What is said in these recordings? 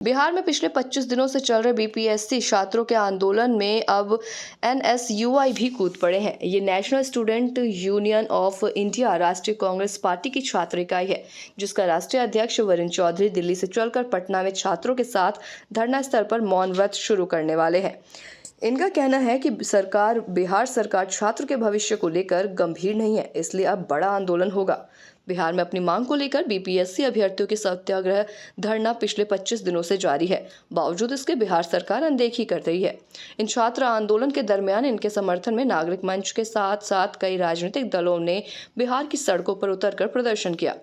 बिहार में पिछले 25 दिनों से चल रहे बीपीएससी छात्रों के आंदोलन में अब एनएसयूआई भी कूद पड़े हैं। ये national student union of India राष्ट्रीय कांग्रेस पार्टी की छात्र इकाई है, जिसका राष्ट्रीय अध्यक्ष वरुण चौधरी दिल्ली से चलकर पटना में छात्रों के साथ धरना स्थल पर मौन व्रत शुरू करने वाले हैं। इनका कहना है कि बिहार सरकार छात्र के भविष्य को लेकर गंभीर नहीं है, इसलिए अब बड़ा आंदोलन होगा। बिहार में अपनी मांग को लेकर बीपीएससी अभ्यर्थियों की सत्याग्रह धरना पिछले 25 दिनों से जारी है। बावजूद इसके बिहार सरकार अनदेखी कर रही है। इन छात्र आंदोलन के दरमियान इनके समर्थन में नागरिक मंच के साथ साथ कई राजनीतिक दलों ने बिहार की सड़कों पर उतरकर प्रदर्शन किया।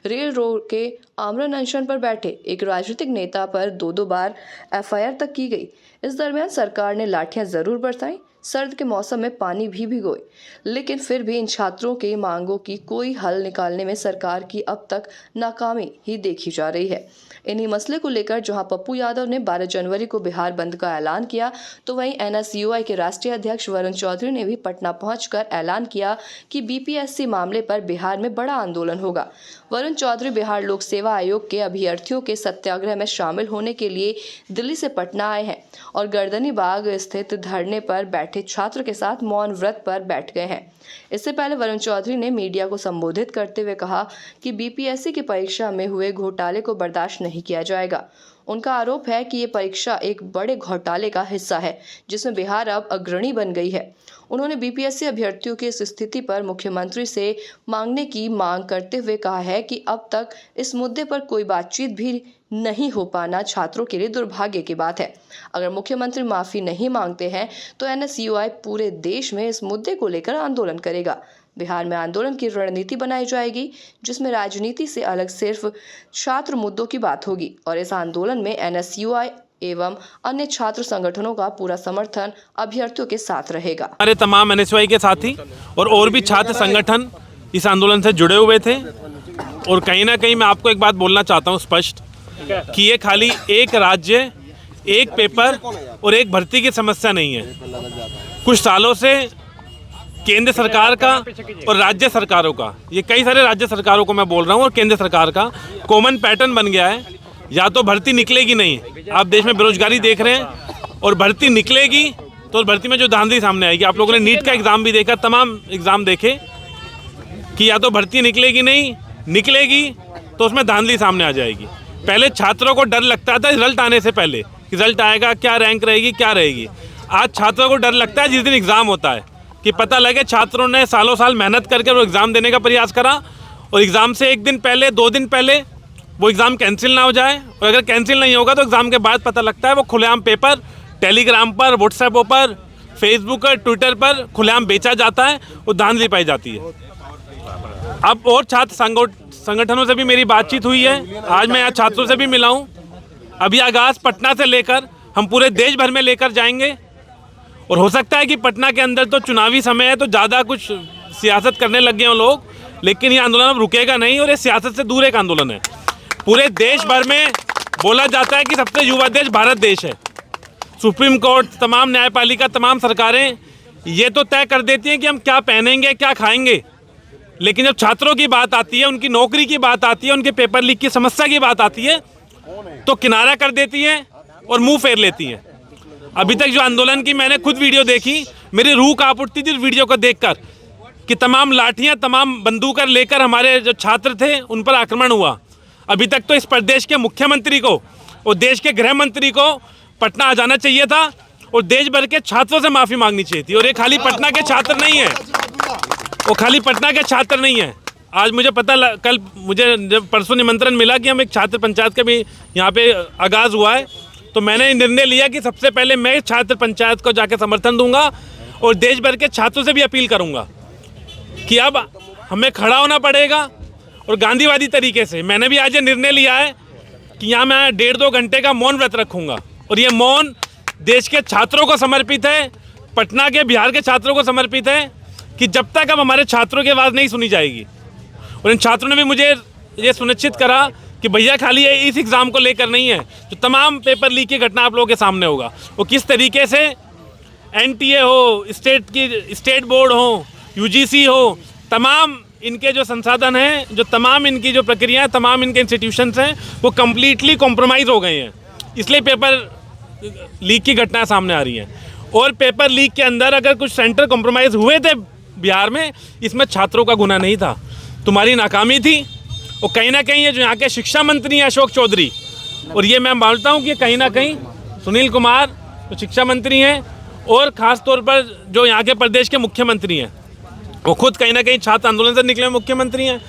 रेल रोड के आमरण अनशन पर बैठे एक राजनीतिक नेता पर दो बार एफआईआर तक की गई। इस दरमियान सरकार ने लाठियां जरूर बरसाई, सर्द के मौसम में पानी भी भिगोए, लेकिन फिर भी इन छात्रों के मांगों की कोई हल निकालने में सरकार की अब तक नाकामी ही देखी जा रही है। इन्हीं मसले को लेकर जहां पप्पू यादव ने 12 जनवरी को बिहार बंद का ऐलान किया, तो वहीं एनएसयूआई के राष्ट्रीय अध्यक्ष वरुण चौधरी ने भी पटना पहुंचकर ऐलान किया कि बीपीएससी मामले पर बिहार में बड़ा आंदोलन होगा। वरुण चौधरी बिहार लोक सेवा आयोग के अभ्यर्थियों के सत्याग्रह में शामिल होने के लिए दिल्ली से पटना आए हैं और गर्दनी बाग स्थित धरने पर बैठे छात्र के साथ मौन व्रत पर बैठ गए हैं। इससे पहले वरुण चौधरी ने मीडिया को संबोधित करते हुए कहा कि बीपीएससी की परीक्षा में हुए घोटाले को बर्दाश्त नहीं किया जाएगा। उनका आरोप है कि ये परीक्षा एक बड़े घोटाले का हिस्सा है, जिसमें बिहार अब अग्रणी बन गई है। उन्होंने बीपीएससी अभ्यर्थियों की इस स्थिति पर मुख्यमंत्री से मांगने की मांग करते हुए कहा है कि अब तक इस मुद्दे पर कोई बातचीत भी नहीं हो पाना छात्रों के लिए दुर्भाग्य की बात है। अगर मुख्यमंत्री माफी नहीं मांगते हैं तो एनएसयूआई पूरे देश में इस मुद्दे को लेकर आंदोलन करेगा। बिहार में आंदोलन की रणनीति बनाई जाएगी, जिसमें राजनीति से अलग सिर्फ छात्र मुद्दों की बात होगी और इस आंदोलन में एनएसयूआई एवं अन्य छात्र संगठनों का पूरा समर्थन अभ्यर्थियों के साथ रहेगा। हमारे तमाम एनएसयूआई के साथी और भी छात्र संगठन इस आंदोलन से जुड़े हुए थे और कहीं ना कहीं मैं आपको एक बात बोलना चाहता हूँ स्पष्ट कि ये खाली एक राज्य, एक पेपर और एक भर्ती की समस्या नहीं है। कुछ सालों से केंद्र सरकार का और राज्य सरकारों का, ये कई सारे राज्य सरकारों को मैं बोल रहा हूँ और केंद्र सरकार का कॉमन पैटर्न बन गया है। या तो भर्ती निकलेगी नहीं, आप देश में बेरोजगारी देख रहे हैं, और भर्ती निकलेगी तो भर्ती में जो धांधली सामने आएगी। आप लोगों ने नीट का एग्ज़ाम भी देखा, तमाम एग्ज़ाम देखे कि या तो भर्ती निकलेगी नहीं, निकलेगी तो उसमें धांधली सामने आ जाएगी। पहले छात्रों को डर लगता था रिजल्ट आने से पहले, रिजल्ट आएगा, क्या रैंक रहेगी, क्या रहेगी। आज छात्रों को डर लगता है जिस दिन एग्ज़ाम होता है कि पता लगे छात्रों ने सालों साल मेहनत करके वो एग्ज़ाम देने का प्रयास करा और एग्ज़ाम से एक दिन पहले, 2 दिन पहले वो एग्ज़ाम कैंसिल ना हो जाए, और अगर कैंसिल नहीं होगा तो एग्ज़ाम के बाद पता लगता है वो खुलेआम पेपर टेलीग्राम पर, व्हाट्सएपों पर, फेसबुक और ट्विटर पर खुलेआम बेचा जाता है, वो धांधली पाई जाती है। अब और छात्र संगठनों से भी मेरी बातचीत हुई है, आज मैं यहाँ छात्रों से भी मिला हूँ। अभी आगाज़ पटना से लेकर हम पूरे देश भर में लेकर जाएंगे और हो सकता है कि पटना के अंदर तो चुनावी समय है तो ज़्यादा कुछ सियासत करने लग गए हैं लोग, लेकिन ये आंदोलन अब रुकेगा नहीं और ये सियासत से दूर एक आंदोलन है। पूरे देश भर में बोला जाता है कि सबसे युवा देश भारत देश है। सुप्रीम कोर्ट, तमाम न्यायपालिका, तमाम सरकारें ये तो तय कर देती हैं कि हम क्या पहनेंगे, क्या खाएंगे, लेकिन जब छात्रों की बात आती है, उनकी नौकरी की बात आती है, उनके पेपर लीक की समस्या की बात आती है तो किनारा कर देती हैं और मुंह फेर लेती हैं। अभी तक जो आंदोलन की मैंने खुद वीडियो देखी, मेरी रूह कांप उठती थी वीडियो को देखकर कि तमाम लाठियां, तमाम बंदूकें लेकर हमारे जो छात्र थे उन पर आक्रमण हुआ। अभी तक तो इस प्रदेश के मुख्यमंत्री को और देश के गृह मंत्री को पटना आ जाना चाहिए था और देश भर के छात्रों से माफ़ी मांगनी चाहिए थी। और ये खाली पटना के छात्र नहीं है, वो खाली पटना के छात्र नहीं है। आज मुझे कल मुझे जब परसों निमंत्रण मिला कि हम एक छात्र पंचायत का भी यहाँ पे आगाज़ हुआ है, तो मैंने निर्णय लिया कि सबसे पहले मैं छात्र पंचायत को जाके समर्थन दूंगा और देश भर के छात्रों से भी अपील करूंगा कि अब हमें खड़ा होना पड़ेगा और गांधीवादी तरीके से। मैंने भी आज ये निर्णय लिया है कि यहाँ मैं 1.5-2 घंटे का मौन व्रत रखूँगा और ये मौन देश के छात्रों को समर्पित है, पटना के, बिहार के छात्रों को समर्पित है कि जब तक अब हमारे छात्रों की आवाज़ नहीं सुनी जाएगी। और इन छात्रों ने भी मुझे ये सुनिश्चित करा कि भैया खाली ये इस एग्ज़ाम को लेकर नहीं है, जो तमाम पेपर लीक की घटना आप लोगों के सामने होगा, वो किस तरीके से एनटीए हो, स्टेट बोर्ड हो, यूजीसी हो, तमाम इनके जो संसाधन हैं, जो तमाम इनकी जो प्रक्रिया, तमाम इनके इंस्टीट्यूशंस हैं, वो कम्प्लीटली कॉम्प्रोमाइज़ हो गए हैं। इसलिए पेपर लीक की घटनाएं सामने आ रही हैं। और पेपर लीक के अंदर अगर कुछ सेंटर कॉम्प्रोमाइज़ हुए थे बिहार में, इसमें छात्रों का गुनाह नहीं था, तुम्हारी नाकामी थी। और कहीं ना कहीं ये जो यहाँ के शिक्षा मंत्री हैं अशोक चौधरी, और ये मैं मानता हूँ कि कहीं ना कहीं सुनील कुमार जो शिक्षा मंत्री हैं, और ख़ास तौर पर जो यहाँ के प्रदेश के मुख्यमंत्री हैं, वो खुद कहीं ना कहीं छात्र आंदोलन से निकले हुए मुख्यमंत्री हैं।